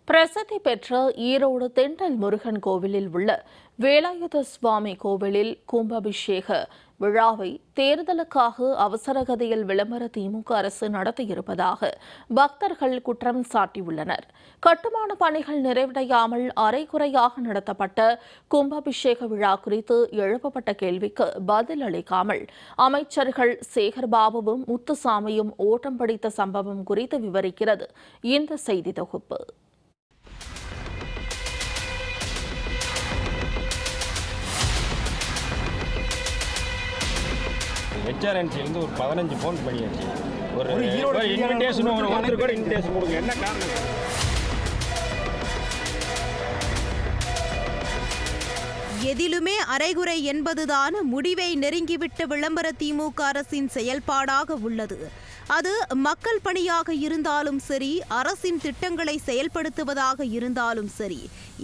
பிரசித்தி பெற்ற ஈரோடு தெண்டல் முருகன் கோவிலில் உள்ள வேலாயுத சுவாமி கோவிலில் கும்பாபிஷேக விழாவை தேர்தலுக்காக அவசரகதியில் விளம்பர திமுக அரசு நடத்தியிருப்பதாக பக்தர்கள் குற்றம் சாட்டியுள்ளனர். கட்டுமான பணிகள் நிறைவடையாமல் அரைகுறையாக நடத்தப்பட்ட கும்பாபிஷேக விழா குறித்து எழுப்பப்பட்ட கேள்விக்கு பதில் அளிக்காமல் அமைச்சர்கள் சேகர்பாபுவும் முத்துசாமியும் ஓட்டம் பிடித்த சம்பவம் குறித்து விவரிக்கிறது இந்த செய்தி தொகுப்பு. ஹெச்ஆர்என்சிலேருந்து ஒரு 15 ஃபோன் பண்ணியாச்சு. ஒரு இன்விடேஷன் ஒருத்தர் கூட இன்விடேஷன் கொடுங்க. என்ன காரணம்? எதிலுமே அரைகுறை என்பதுதான் முடிவை நெருங்கிவிட்ட விளம்பர திமுக அரசின் செயல்பாடாக உள்ளது. அது மக்கள் பணியாக இருந்தாலும் சரி, அரசின் திட்டங்களை செயல்படுத்துவதாக இருந்தாலும் சரி,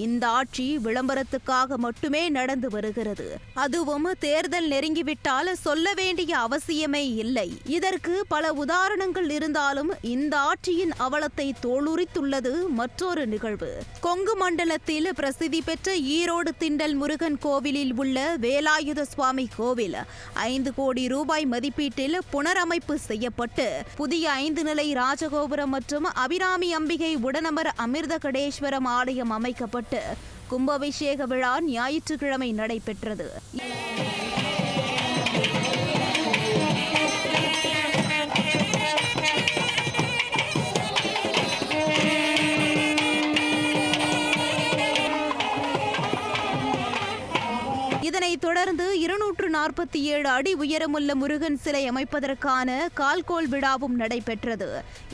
இந்த ஆட்சி விளம்பரத்துக்காக மட்டுமே நடந்து வருகிறது. அதுவும் தேர்தல் நெருங்கிவிட்டால் சொல்ல வேண்டிய அவசியமே இல்லை. இதற்கு பல உதாரணங்கள் இருந்தாலும் இந்த ஆட்சியின் அவலத்தை தோலுரித்துள்ளது மற்றொரு நிகழ்வு. கொங்கு மண்டலத்தில் பிரசித்தி பெற்ற ஈரோடு திண்டல் முருகன் கோவிலில் உள்ள வேலாயுத சுவாமி கோவில் 5 கோடி ரூபாய் மதிப்பீட்டில் புனரமைப்பு செய்யப்பட்டு புதிய 5 நிலை ராஜகோபுரம் மற்றும் அபிராமி அம்பிகை உடனமர் அமிர்த கடேஸ்வரம் ஆலயம் அமைக்கப்பட்டு கும்பாபிஷேக விழா ஞாயிற்றுக்கிழமை நடைபெற்றது. இதனைத் தொடர்ந்து 247 அடி உயரமுள்ள முருகன் சிலை அமைப்பதற்கான கால்கோள் விழாவும் நடைபெற்றது.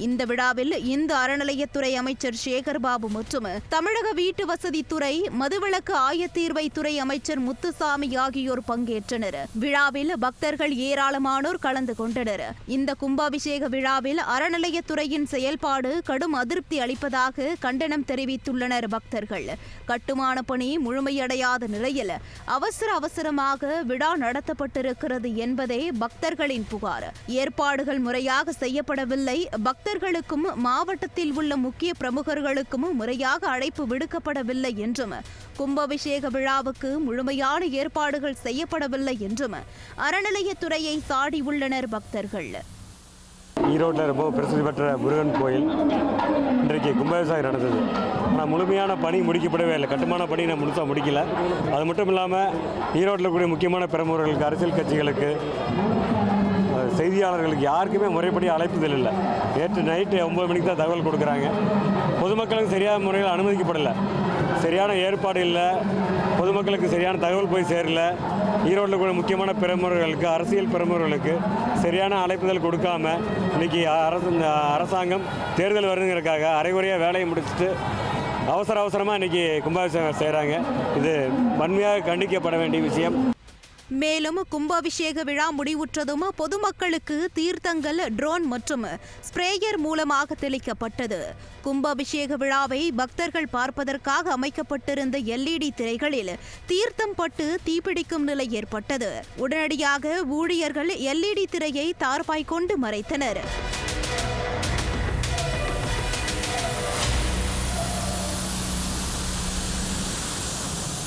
இந்த விழாவில் இந்து அறநிலையத்துறை அமைச்சர் சேகர்பாபு மற்றும் தமிழக வீட்டு வசதித்துறை, மதுவிலக்கு ஆயத்தீர்வைத்துறை அமைச்சர் முத்துசாமி ஆகியோர் பங்கேற்றனர். விழாவில் பக்தர்கள் ஏராளமானோர் கலந்து கொண்டனர். இந்த கும்பாபிஷேக விழாவில் அறநிலையத்துறையின் செயல்பாடு கடும் அதிருப்தி அளிப்பதாக கண்டனம் தெரிவித்துள்ளனர் பக்தர்கள். கட்டுமான பணி முழுமையடையாத நிலையில் அவசரமாக விழா நடத்தப்பட்டிருக்கிறது என்பதே பக்தர்களின் புகார். ஏற்பாடுகள் முறையாக செய்யப்படவில்லை. பக்தர்களுக்கும் மாவட்டத்தில் உள்ள முக்கிய பிரமுகர்களுக்கும் முறையாக அழைப்பு விடுக்கப்படவில்லை என்றும், கும்பாபிஷேக விழாவுக்கு முழுமையான ஏற்பாடுகள் செய்யப்படவில்லை என்றும் அறநிலையத்துறையை சாடியுள்ளனர் பக்தர்கள். ஈரோட்டில் ரொம்ப பிரசித்தி பெற்ற முருகன் கோயில் இன்றைக்கு கும்பாபிஷேகம் நடந்தது. ஆனால் முழுமையான பணி முடிக்கப்படவே இல்லை. கட்டுமான பணி நான் முழுசாக முடிக்கல. அது மட்டும் இல்லாமல் ஈரோட்டில் கூடிய முக்கியமான பிரமுகர்களுக்கு, அரசியல் கட்சிகளுக்கு, செய்தியாளர்களுக்கு யாருக்குமே முறைப்படி அழைப்புதல் இல்லை. நேற்று நைட்டு 9 மணிக்கு தான் தகவல் கொடுக்குறாங்க. பொதுமக்களுக்கு சரியான முறையில் அனுமதிக்கப்படலை. சரியான ஏற்பாடு இல்லை. பொதுமக்களுக்கு சரியான தகவல் போய் சேரல. ஈரோட்டில் கூட முக்கியமான பிரமுகர்களுக்கு, அரசியல் பிரமுகர்களுக்கு சரியான அழைப்புதல் கொடுக்காம இன்றைக்கி அரசாங்கம் தேர்தல் வருதுங்கிறதுக்காக அரைகுறையாக வேலையை முடிச்சுட்டு அவசரமாக இன்றைக்கி கும்பாபிஷேகம் செய்கிறாங்க. இது வன்மையாக கண்டிக்கப்பட வேண்டிய விஷயம். மேலும் கும்பாபிஷேக விழா முடிவுற்றதும் பொதுமக்களுக்கு தீர்த்தங்கள் ட்ரோன் மற்றும் ஸ்ப்ரேயர் மூலமாக தெளிக்கப்பட்டது. கும்பாபிஷேக விழாவை பக்தர்கள் பார்ப்பதற்காக அமைக்கப்பட்டிருந்த LED திரைகளில் தீர்த்தம் பட்டு தீப்பிடிக்கும் நிலை ஏற்பட்டது. உடனடியாக ஊழியர்கள் LED திரையை தார்பாய் கொண்டு மறைத்தனர்.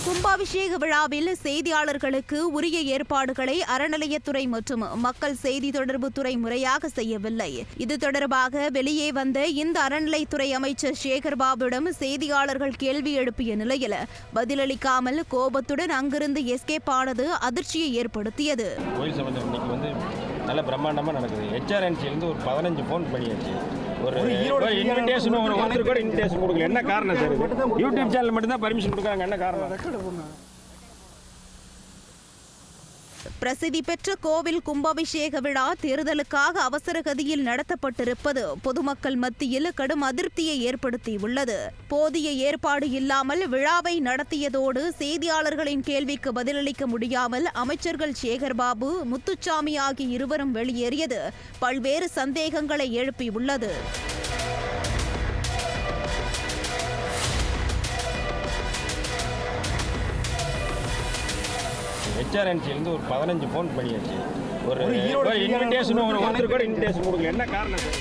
கும்பாபிஷேக விழாவில் செய்தியாளர்களுக்கு உரிய ஏற்பாடுகளை அறநிலையத்துறை மற்றும் மக்கள் செய்தி தொடர்பு துறை முறையாக செய்யவில்லை. இது தொடர்பாக வெளியே வந்த இந்த அறநிலைத்துறை அமைச்சர் சேகர்பாபுவிடம் செய்தியாளர்கள் கேள்வி எழுப்பிய நிலையில் பதிலளிக்காமல் கோபத்துடன் அங்கிருந்து எஸ்கேப் ஆனது அதிர்ச்சியை ஏற்படுத்தியது. நல்ல பிரம்மாண்டமாக நடக்குது. ஹெச்ஆர்என்சிலேருந்து ஒரு 15 ஃபோன் பண்ணியாச்சு. ஒரு இன்விடேஷன் ஒருத்தர் கூட இன்விடேஷன் கொடுக்கல. என்ன காரணம் சார்? யூடியூப் சேனல் மட்டும்தான் பர்மிஷன் கொடுக்குறாங்க. என்ன காரணம்? பிரசித்தி பெற்ற கோவில் கும்பாபிஷேக விழா தேர்தலுக்காக அவசரகதியில் நடத்தப்பட்டிருப்பது பொதுமக்கள் மத்தியில் கடும் அதிருப்தியை ஏற்படுத்தியுள்ளது. போதிய ஏற்பாடு இல்லாமல் விழாவை நடத்தியதோடு செய்தியாளர்களின் கேள்விக்கு பதிலளிக்க முடியாமல் அமைச்சர்கள் சேகர்பாபு, முத்துசாமி ஆகிய இருவரும் வெளியேறியது பல்வேறு சந்தேகங்களை எழுப்பியுள்ளது. ஹெச்ஆர்என்சிலேருந்து ஒரு 15 ஃபோன் பண்ணியாச்சு. ஒரு இன்விடேஷன் ஒருத்தர் கூட இன்விடேஷன் கொடுக்கல. என்ன காரணம் சார்?